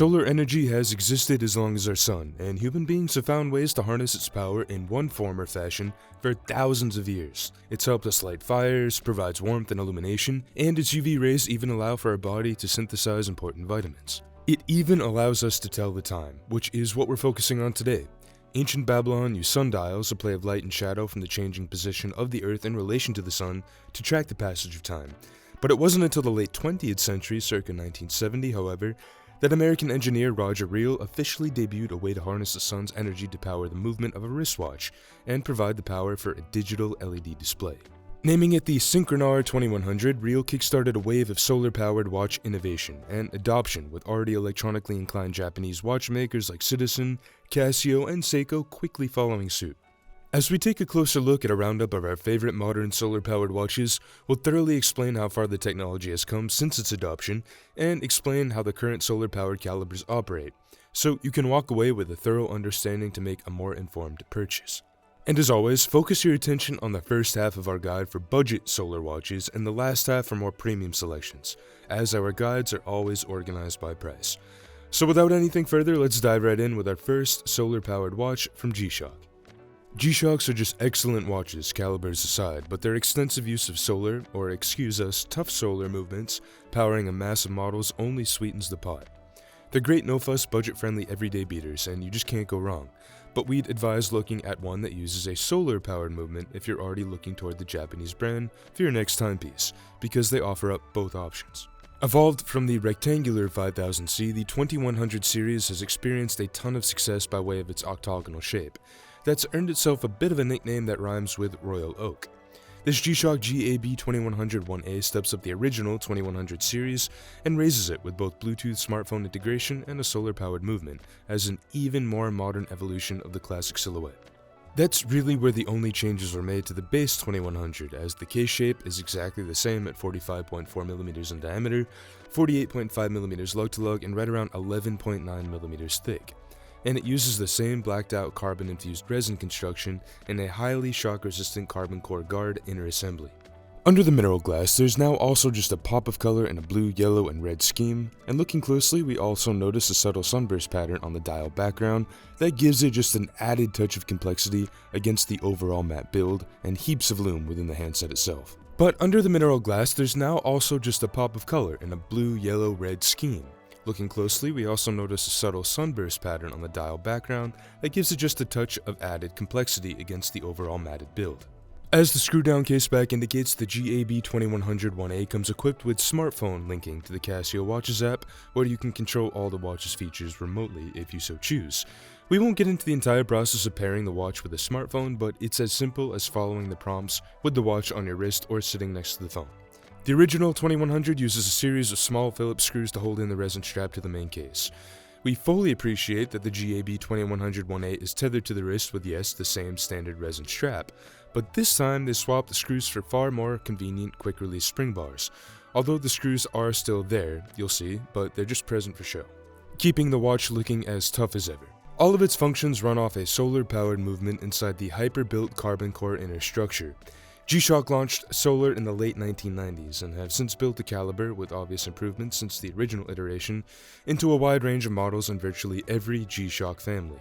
Solar energy has existed as long as our sun, and human beings have found ways to harness its power in one form or fashion for thousands of years. It's helped us light fires, provides warmth and illumination, and its UV rays even allow for our body to synthesize important vitamins. It even allows us to tell the time, which is what we're focusing on today. Ancient Babylon used sundials, a play of light and shadow from the changing position of the Earth in relation to the sun, to track the passage of time. But it wasn't until the late 20th century, circa 1970, however, that American engineer Roger Riehl officially debuted a way to harness the sun's energy to power the movement of a wristwatch and provide the power for a digital LED display. Naming it the Synchronar 2100, Riehl kickstarted a wave of solar-powered watch innovation and adoption, with already electronically inclined Japanese watchmakers like Citizen, Casio, and Seiko quickly following suit. As we take a closer look at a roundup of our favorite modern solar-powered watches, we'll thoroughly explain how far the technology has come since its adoption, and explain how the current solar-powered calibers operate, so you can walk away with a thorough understanding to make a more informed purchase. And as always, focus your attention on the first half of our guide for budget solar watches and the last half for more premium selections, as our guides are always organized by price. So without anything further, let's dive right in with our first solar-powered watch from G-Shock. G-Shocks are just excellent watches, calibers aside, but their extensive use of solar, or excuse us, tough solar movements, powering a mass of models only sweetens the pot. They're great no-fuss, budget-friendly everyday beaters, and you just can't go wrong. But we'd advise looking at one that uses a solar-powered movement if you're already looking toward the Japanese brand for your next timepiece, because they offer up both options. Evolved from the rectangular 5000C, the 2100 series has experienced a ton of success by way of its octagonal shape. That's earned itself a bit of a nickname that rhymes with Royal Oak. This G-Shock GAB 2100 1A steps up the original 2100 series and raises it with both Bluetooth smartphone integration and a solar-powered movement as an even more modern evolution of the classic silhouette. That's really where the only changes were made to the base 2100, as the case shape is exactly the same at 45.4mm in diameter, 48.5mm lug-to-lug, and right around 11.9mm thick. And it uses the same blacked-out carbon-infused resin construction and a highly shock-resistant carbon core guard inner assembly. Under the mineral glass, there's now also just a pop of color in a blue, yellow, and red scheme, and looking closely, we also notice a subtle sunburst pattern on the dial background that gives it just an added touch of complexity against the overall matte build, and heaps of lume within the handset itself. But under the mineral glass, there's now also just a pop of color in a blue, yellow, red scheme. Looking closely, we also notice a subtle sunburst pattern on the dial background that gives it just a touch of added complexity against the overall matted build. As the screw-down caseback indicates, the GAB 2100 1A comes equipped with smartphone linking to the Casio Watches app, where you can control all the watch's features remotely if you so choose. We won't get into the entire process of pairing the watch with a smartphone, but it's as simple as following the prompts with the watch on your wrist or sitting next to the phone. The original 2100 uses a series of small Phillips screws to hold in the resin strap to the main case. We fully appreciate that the GAB 2100 1A is tethered to the wrist with, yes, the same standard resin strap, but this time they swapped the screws for far more convenient quick-release spring bars. Although the screws are still there, you'll see, but they're just present for show, keeping the watch looking as tough as ever. All of its functions run off a solar-powered movement inside the hyper-built carbon core inner structure. G-Shock launched solar in the late 1990s and have since built the caliber, with obvious improvements since the original iteration, into a wide range of models in virtually every G-Shock family.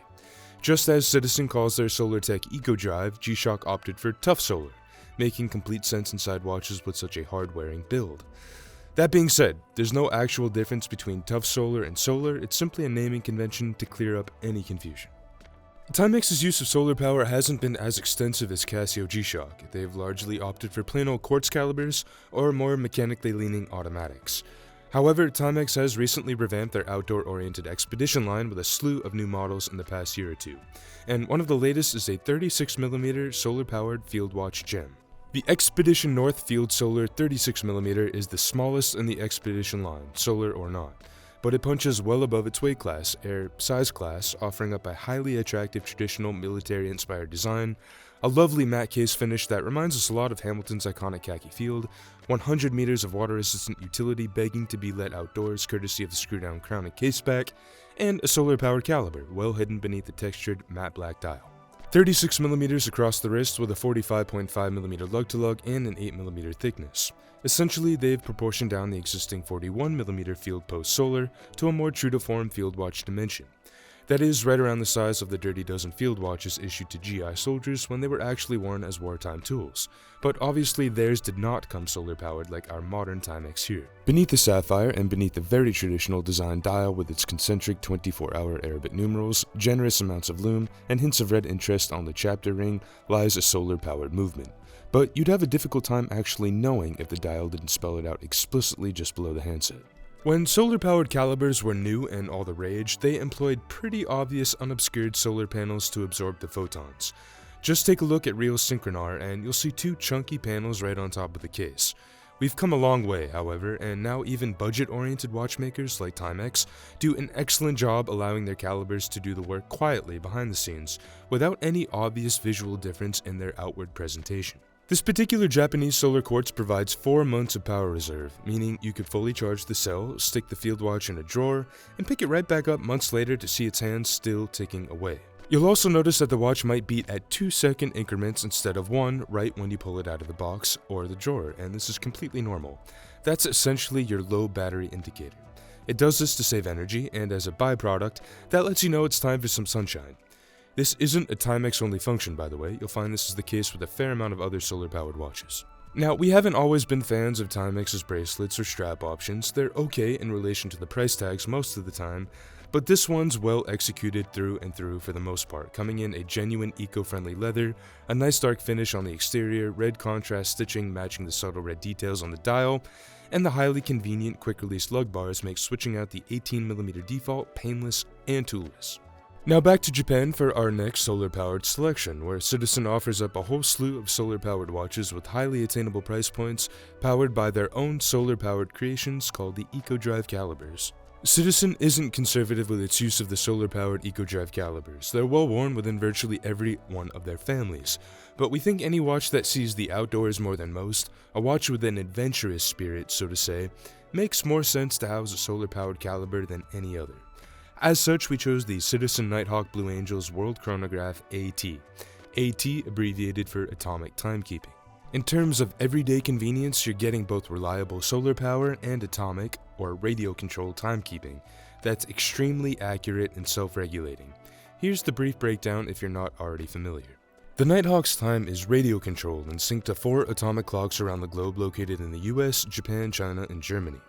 Just as Citizen calls their SolarTech EcoDrive, G-Shock opted for Tough Solar, making complete sense inside watches with such a hard-wearing build. That being said, there's no actual difference between Tough Solar and Solar, it's simply a naming convention to clear up any confusion. Timex's use of solar power hasn't been as extensive as Casio G-Shock. They've largely opted for plain old quartz calibers or more mechanically leaning automatics. However, Timex has recently revamped their outdoor-oriented expedition line with a slew of new models in the past year or two, and one of the latest is a 36mm solar-powered field watch gem. The Expedition North Field Solar 36mm is the smallest in the Expedition line, solar or not, but it punches well above its weight class, size class, offering up a highly attractive traditional military-inspired design, a lovely matte case finish that reminds us a lot of Hamilton's iconic khaki field, 100 meters of water-resistant utility begging to be let outdoors courtesy of the screw-down crown and caseback, and a solar-powered caliber, well hidden beneath the textured matte black dial. 36mm across the wrist with a 45.5mm lug-to-lug and an 8mm thickness. Essentially, they've proportioned down the existing 41mm field post solar to a more true-to-form field watch dimension. That is, right around the size of the Dirty Dozen field watches issued to GI soldiers when they were actually worn as wartime tools. But obviously theirs did not come solar-powered like our modern Timex here. Beneath the sapphire, and beneath the very traditional design dial with its concentric 24-hour Arabic numerals, generous amounts of lume, and hints of red interest on the chapter ring, lies a solar-powered movement. But you'd have a difficult time actually knowing if the dial didn't spell it out explicitly just below the handset. When solar-powered calibers were new and all the rage, they employed pretty obvious unobscured solar panels to absorb the photons. Just take a look at Riehl's Synchronar and you'll see two chunky panels right on top of the case. We've come a long way, however, and now even budget-oriented watchmakers like Timex do an excellent job allowing their calibers to do the work quietly behind the scenes, without any obvious visual difference in their outward presentation. This particular Japanese solar quartz provides 4 months of power reserve, meaning you could fully charge the cell, stick the field watch in a drawer, and pick it right back up months later to see its hands still ticking away. You'll also notice that the watch might beat at 2-second increments instead of 1 right when you pull it out of the box or the drawer, and this is completely normal. That's essentially your low battery indicator. It does this to save energy, and as a byproduct, that lets you know it's time for some sunshine. This isn't a Timex-only function, by the way. You'll find this is the case with a fair amount of other solar-powered watches. Now, we haven't always been fans of Timex's bracelets or strap options. They're okay in relation to the price tags most of the time, but this one's well executed through and through for the most part, coming in a genuine eco-friendly leather, a nice dark finish on the exterior, red contrast stitching matching the subtle red details on the dial, and the highly convenient quick-release lug bars make switching out the 18mm default painless and toolless. Now back to Japan for our next solar-powered selection, where Citizen offers up a whole slew of solar-powered watches with highly attainable price points, powered by their own solar-powered creations called the EcoDrive calibers. Citizen isn't conservative with its use of the solar-powered EcoDrive calibers. They're well worn within virtually every one of their families, but we think any watch that sees the outdoors more than most, a watch with an adventurous spirit, so to say, makes more sense to house a solar-powered caliber than any other. As such, we chose the Citizen Nighthawk Blue Angel's World Chronograph AT. AT abbreviated for Atomic Timekeeping. In terms of everyday convenience, you're getting both reliable solar power and atomic, or radio-controlled timekeeping that's extremely accurate and self-regulating. Here's the brief breakdown if you're not already familiar. The Nighthawk's time is radio-controlled and synced to 4 atomic clocks around the globe located in the US, Japan, China, and Germany.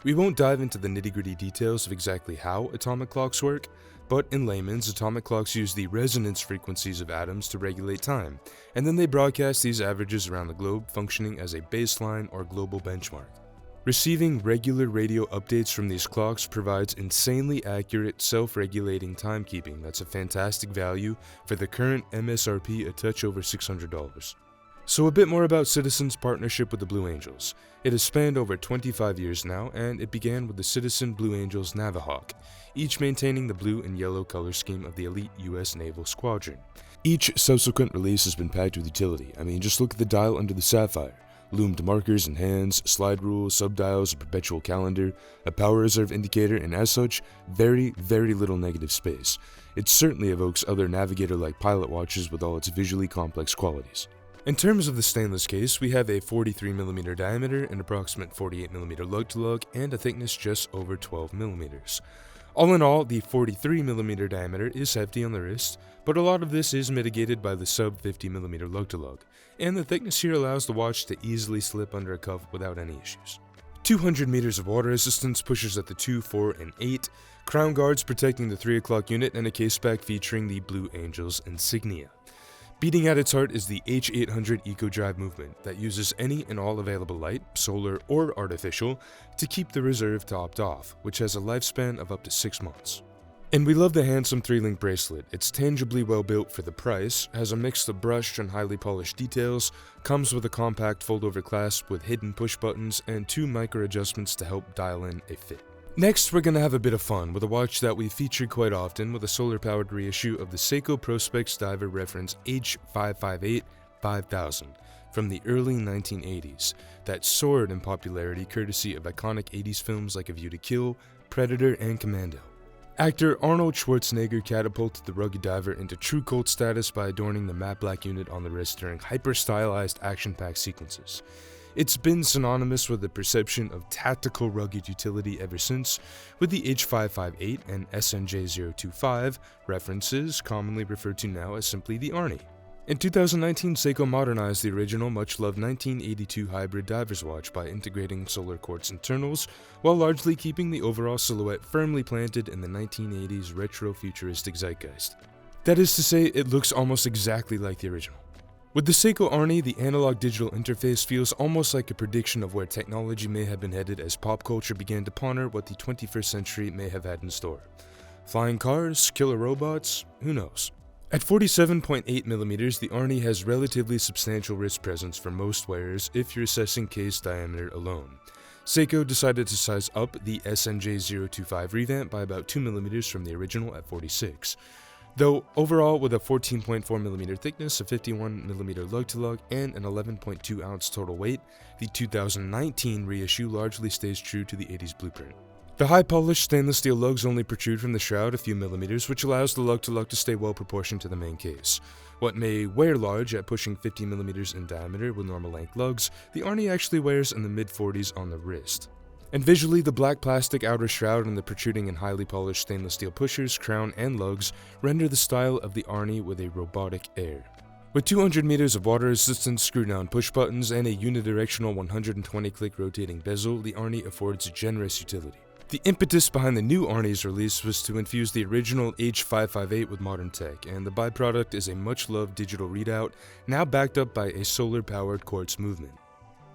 We won't dive into the nitty-gritty details of exactly how atomic clocks work, but in layman's, atomic clocks use the resonance frequencies of atoms to regulate time, and then they broadcast these averages around the globe, functioning as a baseline or global benchmark. Receiving regular radio updates from these clocks provides insanely accurate, self-regulating timekeeping that's a fantastic value for the current MSRP a touch over $600. So a bit more about Citizen's partnership with the Blue Angels. It has spanned over 25 years now, and it began with the Citizen Blue Angels Navihawk, each maintaining the blue and yellow color scheme of the elite US Naval Squadron. Each subsequent release has been packed with utility. I mean, just look at the dial under the sapphire. Loomed markers and hands, slide rules, subdials, a perpetual calendar, a power reserve indicator, and as such, very, very little negative space. It certainly evokes other navigator-like pilot watches with all its visually complex qualities. In terms of the stainless case, we have a 43mm diameter, an approximate 48mm lug-to-lug, and a thickness just over 12mm. All in all, the 43mm diameter is hefty on the wrist, but a lot of this is mitigated by the sub 50mm lug-to-lug, and the thickness here allows the watch to easily slip under a cuff without any issues. 200 meters of water resistance, pushers at the 2, 4, and 8, crown guards protecting the 3 o'clock unit, and a case back featuring the Blue Angels insignia. Beating at its heart is the H800 EcoDrive movement that uses any and all available light, solar or artificial, to keep the reserve topped off, which has a lifespan of up to 6 months. And we love the handsome 3-link bracelet. It's tangibly well built for the price, has a mix of brushed and highly polished details, comes with a compact fold-over clasp with hidden push buttons, and 2 micro adjustments to help dial in a fit. Next, we're going to have a bit of fun with a watch that we featured quite often with a solar-powered reissue of the Seiko Prospex Diver Reference H558-5000 from the early 1980s that soared in popularity courtesy of iconic 80s films like A View to Kill, Predator, and Commando. Actor Arnold Schwarzenegger catapulted the rugged diver into true cult status by adorning the matte black unit on the wrist during hyper-stylized action-packed sequences. It's been synonymous with the perception of tactical rugged utility ever since, with the H558 and SNJ025 references commonly referred to now as simply the Arnie. In 2019, Seiko modernized the original much-loved 1982 hybrid diver's watch by integrating solar quartz internals, while largely keeping the overall silhouette firmly planted in the 1980s retro-futuristic zeitgeist. That is to say, it looks almost exactly like the original. With the Seiko Arnie, the analog-digital interface feels almost like a prediction of where technology may have been headed as pop culture began to ponder what the 21st century may have had in store. Flying cars? Killer robots? Who knows? At 47.8mm, the Arnie has relatively substantial wrist presence for most wearers if you're assessing case diameter alone. Seiko decided to size up the SNJ025 revamp by about 2mm from the original at 46. Though overall, with a 14.4mm thickness, a 51mm lug-to-lug, and an 11.2 ounce total weight, the 2019 reissue largely stays true to the 80s blueprint. The high-polished stainless steel lugs only protrude from the shroud a few millimeters, which allows the lug-to-lug to stay well proportioned to the main case. What may wear large at pushing 50mm in diameter with normal-length lugs, the Arnie actually wears in the mid-40s on the wrist. And visually, the black plastic outer shroud and the protruding and highly polished stainless steel pushers, crown, and lugs render the style of the Arnie with a robotic air. With 200 meters of water resistance, screw-down push buttons, and a unidirectional 120-click rotating bezel, the Arnie affords generous utility. The impetus behind the new Arnie's release was to infuse the original H558 with modern tech, and the byproduct is a much-loved digital readout, now backed up by a solar-powered quartz movement.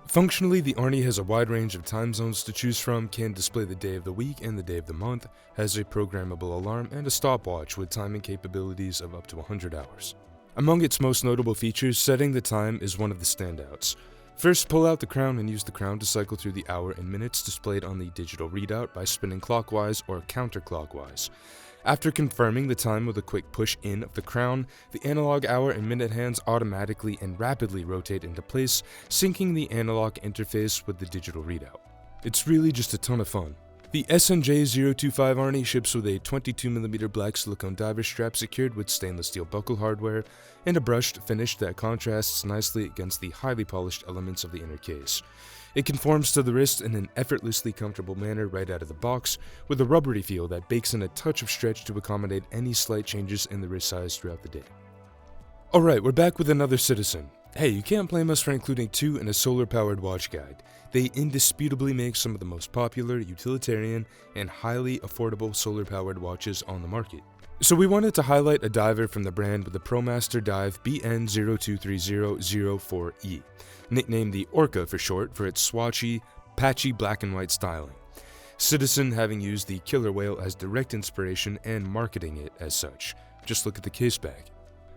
Functionally, the Arnie has a wide range of time zones to choose from, can display the day of the week and the day of the month, has a programmable alarm, and a stopwatch with timing capabilities of up to 100 hours. Among its most notable features, setting the time is one of the standouts. First, pull out the crown and use the crown to cycle through the hour and minutes displayed on the digital readout by spinning clockwise or counterclockwise. After confirming the time with a quick push in of the crown, the analog hour and minute hands automatically and rapidly rotate into place, syncing the analog interface with the digital readout. It's really just a ton of fun. The SNJ025 Arnie ships with a 22mm black silicone diver strap secured with stainless steel buckle hardware and a brushed finish that contrasts nicely against the highly polished elements of the inner case. It conforms to the wrist in an effortlessly comfortable manner right out of the box, with a rubbery feel that bakes in a touch of stretch to accommodate any slight changes in the wrist size throughout the day. Alright, we're back with another citizen. Hey, you can't blame us for including two in a solar-powered watch guide. They indisputably make some of the most popular, utilitarian, and highly affordable solar-powered watches on the market. So we wanted to highlight a diver from the brand with the Promaster Dive BN023004E, nicknamed the Orca for short for its swatchy, patchy black and white styling. Citizen having used the killer whale as direct inspiration and marketing it as such. Just look at the case back.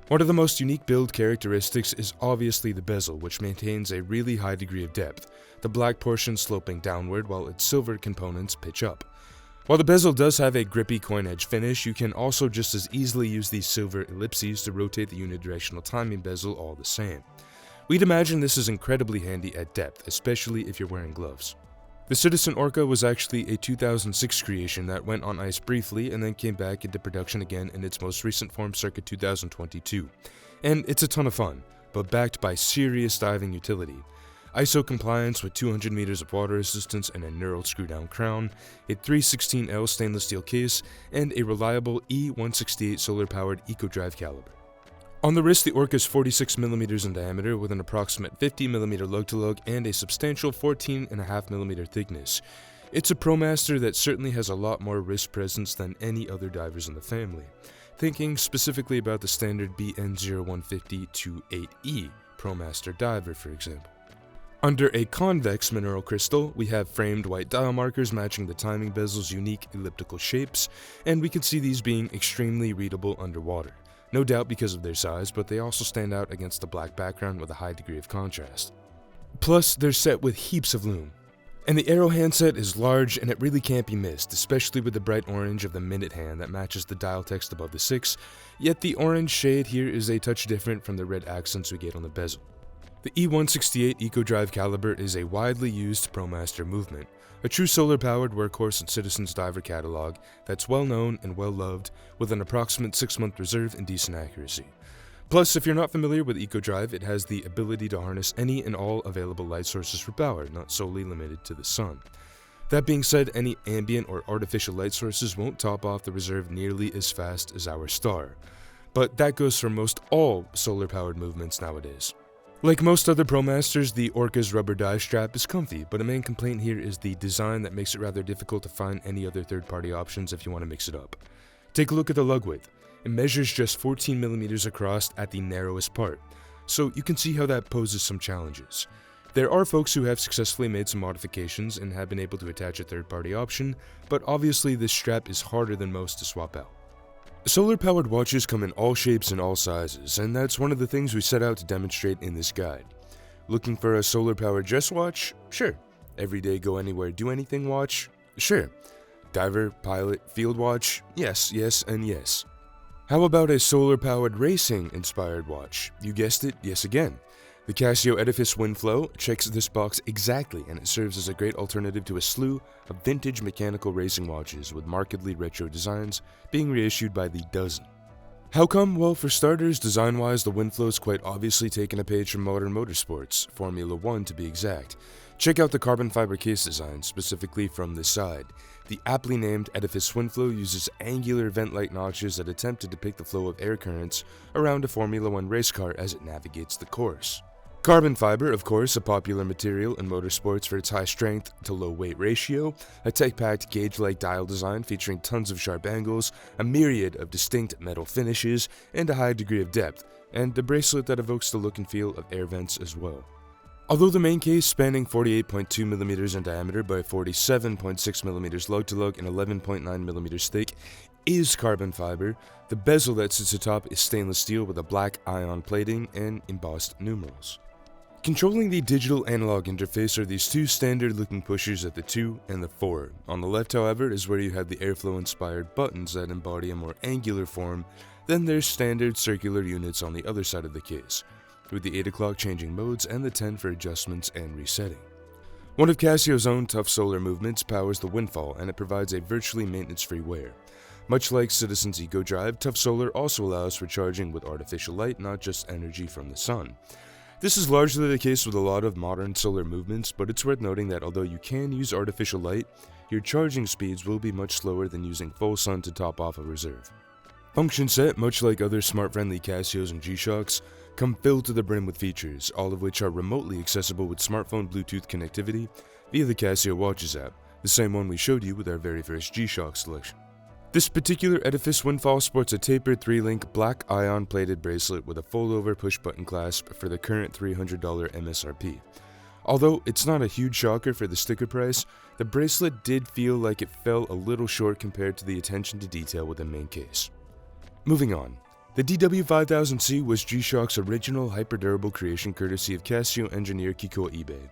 One of the most unique build characteristics is obviously the bezel, which maintains a really high degree of depth, the black portion sloping downward while its silver components pitch up. While the bezel does have a grippy coin edge finish, you can also just as easily use these silver ellipses to rotate the unidirectional timing bezel all the same. We'd imagine this is incredibly handy at depth, especially if you're wearing gloves. The Citizen Orca was actually a 2006 creation that went on ice briefly and then came back into production again in its most recent form circa 2022. And it's a ton of fun, but backed by serious diving utility. ISO compliance with 200 meters of water resistance and a knurled screw-down crown, a 316L stainless steel case, and a reliable E168 solar-powered EcoDrive caliber. On the wrist, the Orca is 46mm in diameter with an approximate 50mm lug-to-lug and a substantial 14.5mm thickness. It's a Promaster that certainly has a lot more wrist presence than any other divers in the family, thinking specifically about the standard BN0150-28E Promaster diver, for example. Under a convex mineral crystal, we have framed white dial markers matching the timing bezel's unique elliptical shapes, and we can see these being extremely readable underwater. No doubt because of their size, but they also stand out against a black background with a high degree of contrast. Plus, they're set with heaps of lume. And the arrow handset is large and it really can't be missed, especially with the bright orange of the minute hand that matches the dial text above the 6, yet the orange shade here is a touch different from the red accents we get on the bezel. The E168 EcoDrive caliber is a widely used Promaster movement, a true solar-powered workhorse in Citizen's diver catalog that's well-known and well-loved, with an approximate 6-month reserve and decent accuracy. Plus, if you're not familiar with EcoDrive, it has the ability to harness any and all available light sources for power, not solely limited to the sun. That being said, any ambient or artificial light sources won't top off the reserve nearly as fast as our star. But that goes for most all solar-powered movements nowadays. Like most other Promasters, the Orca's rubber dive strap is comfy, but a main complaint here is the design that makes it rather difficult to find any other third-party options if you want to mix it up. Take a look at the lug width. It measures just 14mm across at the narrowest part, so you can see how that poses some challenges. There are folks who have successfully made some modifications and have been able to attach a third-party option, but obviously this strap is harder than most to swap out. Solar-powered watches come in all shapes and all sizes, and that's one of the things we set out to demonstrate in this guide. Looking for a solar-powered dress watch? Sure. Everyday go anywhere do anything watch? Sure. Diver, pilot, field watch? Yes, yes, and yes. How about a solar-powered racing-inspired watch? You guessed it, yes again. The Casio Edifice Windflow checks this box exactly, and it serves as a great alternative to a slew of vintage mechanical racing watches with markedly retro designs being reissued by the dozen. How come? Well, for starters, design-wise, the Windflow's quite obviously taken a page from modern motorsports, Formula 1 to be exact. Check out the carbon fiber case design, specifically from this side. The aptly named Edifice Windflow uses angular vent-like notches that attempt to depict the flow of air currents around a Formula 1 race car as it navigates the course. Carbon fiber, of course, a popular material in motorsports for its high strength to low weight ratio, a tight-packed gauge-like dial design featuring tons of sharp angles, a myriad of distinct metal finishes, and a high degree of depth, and a bracelet that evokes the look and feel of air vents as well. Although the main case, spanning 48.2mm in diameter by 47.6mm lug-to-lug and 11.9mm thick, is carbon fiber, the bezel that sits atop is stainless steel with a black ion plating and embossed numerals. Controlling the digital analog interface are these two standard-looking pushers at the 2 and the 4. On the left, however, is where you have the airflow-inspired buttons that embody a more angular form than their standard circular units on the other side of the case, with the 8 o'clock changing modes and the 10 for adjustments and resetting. One of Casio's own tough solar movements powers the Windfall, and it provides a virtually maintenance-free wear. Much like Citizen's EcoDrive, Tough Solar also allows for charging with artificial light, not just energy from the sun. This is largely the case with a lot of modern solar movements, but it's worth noting that although you can use artificial light, your charging speeds will be much slower than using full sun to top off a reserve. Function set, much like other smart-friendly Casios and G-Shocks, come filled to the brim with features, all of which are remotely accessible with smartphone Bluetooth connectivity via the Casio Watches app, the same one we showed you with our very first G-Shock selection. This particular Edifice Windfall sports a tapered 3-link black ion-plated bracelet with a fold-over push-button clasp for the current $300 MSRP. Although it's not a huge shocker for the sticker price, the bracelet did feel like it fell a little short compared to the attention to detail with the main case. Moving on. The DW5000C was G-Shock's original hyper-durable creation courtesy of Casio engineer Kiko Ibe.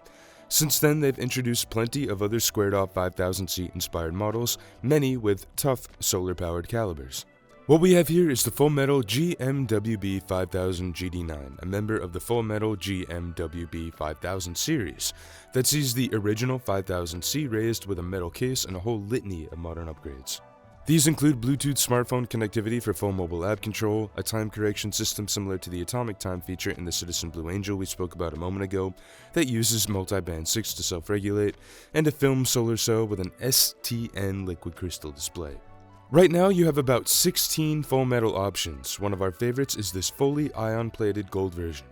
Since then, they've introduced plenty of other squared-off 5000C inspired models, many with tough solar-powered calibers. What we have here is the Full Metal GMWB 5000 GD9, a member of the Full Metal GMWB 5000 series, that sees the original 5000C raised with a metal case and a whole litany of modern upgrades. These include Bluetooth smartphone connectivity for full mobile app control, a time correction system similar to the Atomic Time feature in the Citizen Blue Angel we spoke about a moment ago that uses multi-band 6 to self-regulate, and a film solar cell with an STN liquid crystal display. Right now you have about 16 full metal options. One of our favorites is this fully ion-plated gold version.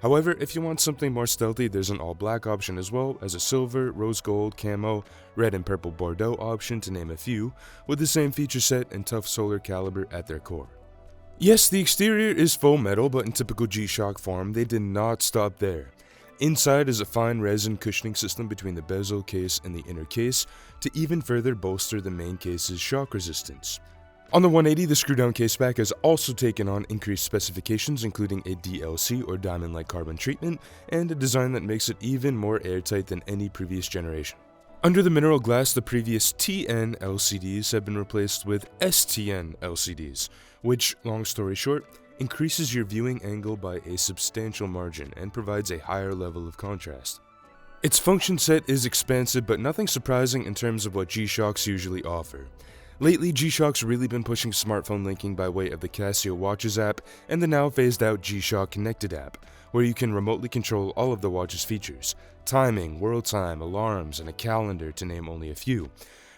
However, if you want something more stealthy, there's an all-black option as well as a silver, rose gold, camo, red and purple Bordeaux option to name a few, with the same feature set and tough solar caliber at their core. Yes, the exterior is full metal, but in typical G-Shock form, they did not stop there. Inside is a fine resin cushioning system between the bezel case and the inner case to even further bolster the main case's shock resistance. On the 180, the screw-down caseback has also taken on increased specifications, including a DLC or diamond-like carbon treatment, and a design that makes it even more airtight than any previous generation. Under the mineral glass, the previous TN LCDs have been replaced with STN LCDs, which, long story short, increases your viewing angle by a substantial margin and provides a higher level of contrast. Its function set is expansive, but nothing surprising in terms of what G-Shocks usually offer. Lately, G-Shock's really been pushing smartphone linking by way of the Casio Watches app and the now phased out G-Shock Connected app, where you can remotely control all of the watch's features: timing, world time, alarms, and a calendar, to name only a few.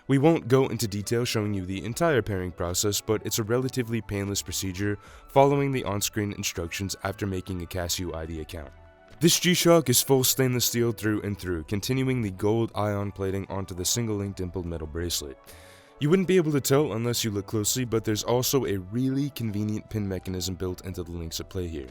We won't go into detail showing you the entire pairing process, but it's a relatively painless procedure following the on-screen instructions after making a Casio ID account. This G-Shock is full stainless steel through and through, continuing the gold ion plating onto the single-link dimpled metal bracelet. You wouldn't be able to tell unless you look closely, but there's also a really convenient pin mechanism built into the links at play here.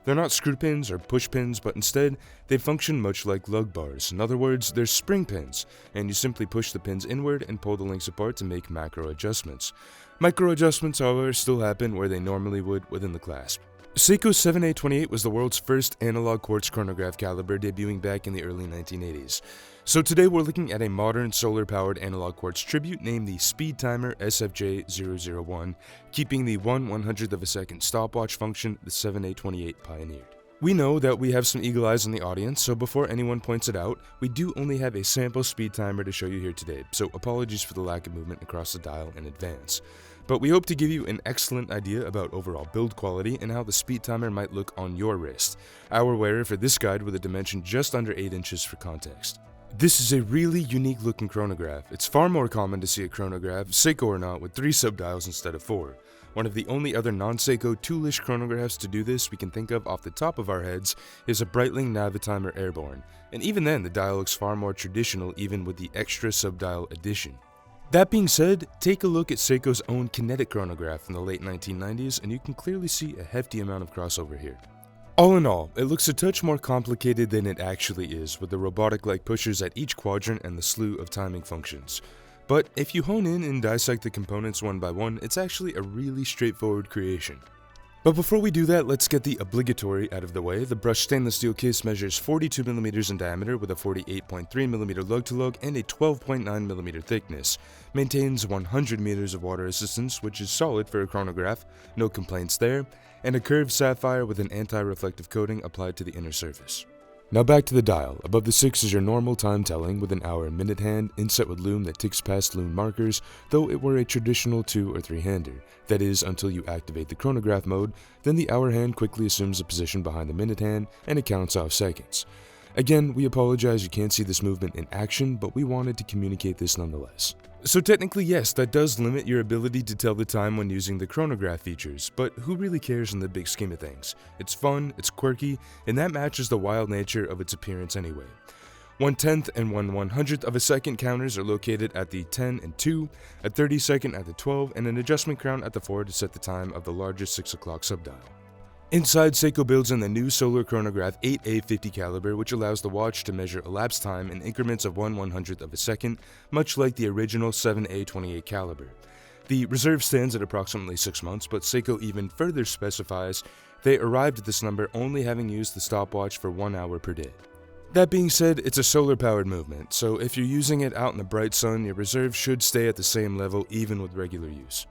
They're not screw pins or push pins, but instead, they function much like lug bars. In other words, they're spring pins, and you simply push the pins inward and pull the links apart to make macro adjustments. Micro adjustments, however, still happen where they normally would within the clasp. Seiko's 7A28 was the world's first analog quartz chronograph caliber, debuting back in the early 1980s. So today we're looking at a modern solar-powered analog quartz tribute named the Speedtimer SFJ001, keeping the 1/100th of a second stopwatch function the 7A28 pioneered. We know that we have some eagle eyes in the audience, so before anyone points it out, we do only have a sample speed timer to show you here today, so apologies for the lack of movement across the dial in advance. But we hope to give you an excellent idea about overall build quality and how the speed timer might look on your wrist. Our wearer for this guide with a dimension just under 8 inches for context. This is a really unique looking chronograph. It's far more common to see a chronograph, Seiko or not, with 3 subdials instead of 4. One of the only other non-Seiko toolish chronographs to do this we can think of off the top of our heads is a Breitling Navitimer Airborne, and even then the dial looks far more traditional even with the extra subdial addition. That being said, take a look at Seiko's own kinetic chronograph in the late 1990s and you can clearly see a hefty amount of crossover here. All in all, it looks a touch more complicated than it actually is, with the robotic-like pushers at each quadrant and the slew of timing functions. But if you hone in and dissect the components one by one, it's actually a really straightforward creation. But before we do that, let's get the obligatory out of the way. The brushed stainless steel case measures 42mm in diameter with a 48.3mm lug-to-lug and a 12.9mm thickness. Maintains 100 meters of water resistance, which is solid for a chronograph, no complaints there, and a curved sapphire with an anti-reflective coating applied to the inner surface. Now back to the dial. Above the 6 is your normal time telling with an hour and minute hand inset with loom that ticks past loom markers, though it were a traditional 2 or 3 hander. That is, until you activate the chronograph mode, then the hour hand quickly assumes a position behind the minute hand and it counts off seconds. Again, we apologize you can't see this movement in action, but we wanted to communicate this nonetheless. So technically yes, that does limit your ability to tell the time when using the chronograph features, but who really cares in the big scheme of things? It's fun, it's quirky, and that matches the wild nature of its appearance anyway. 1/10 and 1/100th of a second counters are located at the 10 and 2, a 30-second at the 12, and an adjustment crown at the 4 to set the time of the largest 6 o'clock subdial. Inside, Seiko builds in the new Solar Chronograph 8A50 caliber, which allows the watch to measure elapsed time in increments of 1/100th of a second, much like the original 7A28 caliber. The reserve stands at approximately 6 months, but Seiko even further specifies they arrived at this number only having used the stopwatch for 1 hour per day. That being said, it's a solar-powered movement, so if you're using it out in the bright sun, your reserve should stay at the same level even with regular use.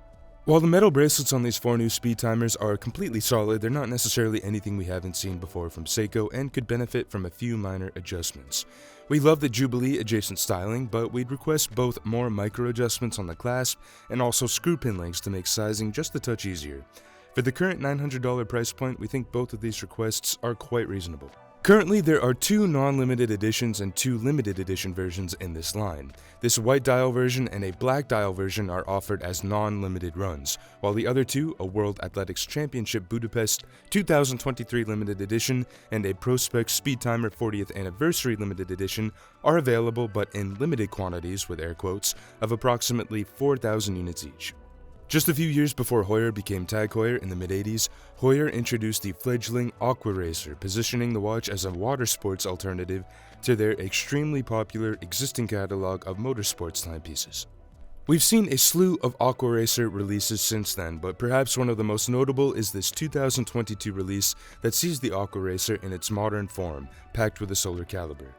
While the metal bracelets on these 4 new speed timers are completely solid, they're not necessarily anything we haven't seen before from Seiko and could benefit from a few minor adjustments. We love the Jubilee adjacent styling, but we'd request both more micro adjustments on the clasp and also screw pin links to make sizing just a touch easier. For the current $900 price point, we think both of these requests are quite reasonable. Currently, there are 2 non-limited editions and 2 limited edition versions in this line. This white dial version and a black dial version are offered as non-limited runs, while the other 2, a World Athletics Championship Budapest 2023 limited edition and a Prospex Speedtimer 40th Anniversary limited edition, are available but in limited quantities, with air quotes, of approximately 4,000 units each. Just a few years before Heuer became Tag Heuer in the mid-80s, Heuer introduced the fledgling Aquaracer, positioning the watch as a water sports alternative to their extremely popular existing catalog of motorsports timepieces. We've seen a slew of Aquaracer releases since then, but perhaps one of the most notable is this 2022 release that sees the Aquaracer in its modern form, packed with a solar caliber.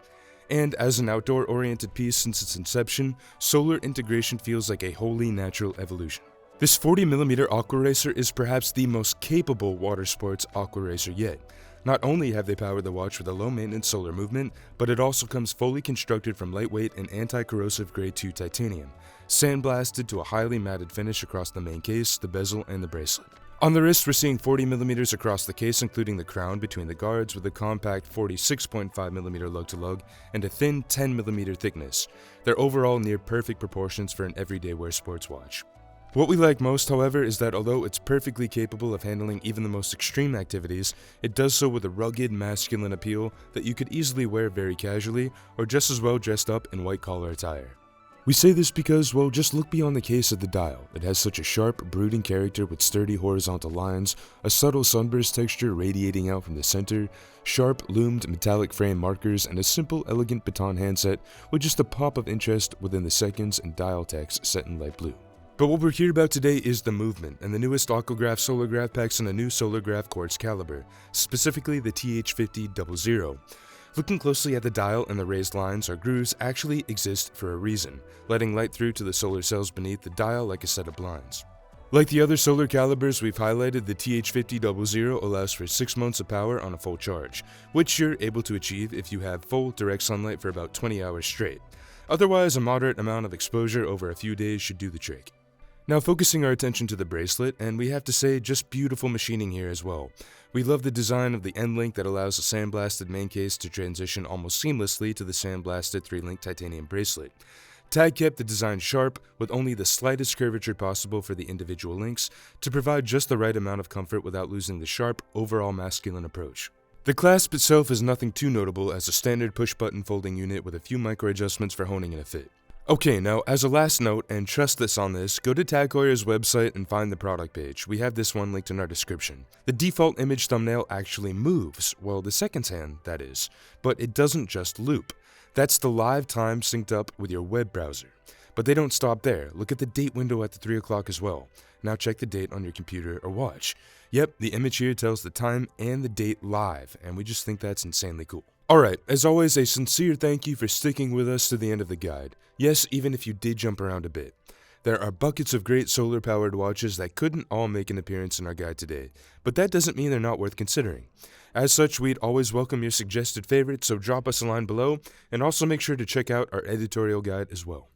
And as an outdoor-oriented piece since its inception, solar integration feels like a wholly natural evolution. This 40mm Aquaracer is perhaps the most capable water sports Aquaracer yet. Not only have they powered the watch with a low-maintenance solar movement, but it also comes fully constructed from lightweight and anti-corrosive grade 2 titanium, sandblasted to a highly matted finish across the main case, the bezel, and the bracelet. On the wrist, we're seeing 40mm across the case, including the crown between the guards with a compact 46.5mm lug-to-lug and a thin 10mm thickness. They're overall near perfect proportions for an everyday wear sports watch. What we like most, however, is that although it's perfectly capable of handling even the most extreme activities, it does so with a rugged, masculine appeal that you could easily wear very casually or just as well dressed up in white-collar attire. We say this because, well, just look beyond the case of the dial. It has such a sharp, brooding character with sturdy horizontal lines, a subtle sunburst texture radiating out from the center, sharp, loomed metallic frame markers, and a simple, elegant baton handset with just a pop of interest within the seconds and dial text set in light blue. But what we're here about today is the movement, and the newest Aquagraph Solargraph packs in a new Solargraph quartz caliber, specifically the TH5000. Looking closely at the dial and the raised lines, our grooves actually exist for a reason, letting light through to the solar cells beneath the dial like a set of blinds. Like the other solar calibers we've highlighted, the TH5000 allows for 6 months of power on a full charge, which you're able to achieve if you have full direct sunlight for about 20 hours straight. Otherwise, a moderate amount of exposure over a few days should do the trick. Now focusing our attention to the bracelet, and we have to say just beautiful machining here as well. We love the design of the end link that allows the sandblasted main case to transition almost seamlessly to the sandblasted 3-link titanium bracelet. Tag kept the design sharp, with only the slightest curvature possible for the individual links, to provide just the right amount of comfort without losing the sharp, overall masculine approach. The clasp itself is nothing too notable as a standard push-button folding unit with a few micro-adjustments for honing in a fit. Okay, now as a last note, and trust us on this, go to Heuer's website and find the product page. We have this one linked in our description. The default image thumbnail actually moves, well, the seconds hand, that is, but it doesn't just loop. That's the live time synced up with your web browser. But they don't stop there. Look at the date window at the 3 o'clock as well. Now check the date on your computer or watch. Yep, the image here tells the time and the date live, and we just think that's insanely cool. Alright, as always, a sincere thank you for sticking with us to the end of the guide. Yes, even if you did jump around a bit. There are buckets of great solar-powered watches that couldn't all make an appearance in our guide today, but that doesn't mean they're not worth considering. As such, we'd always welcome your suggested favorites, so drop us a line below, and also make sure to check out our editorial guide as well.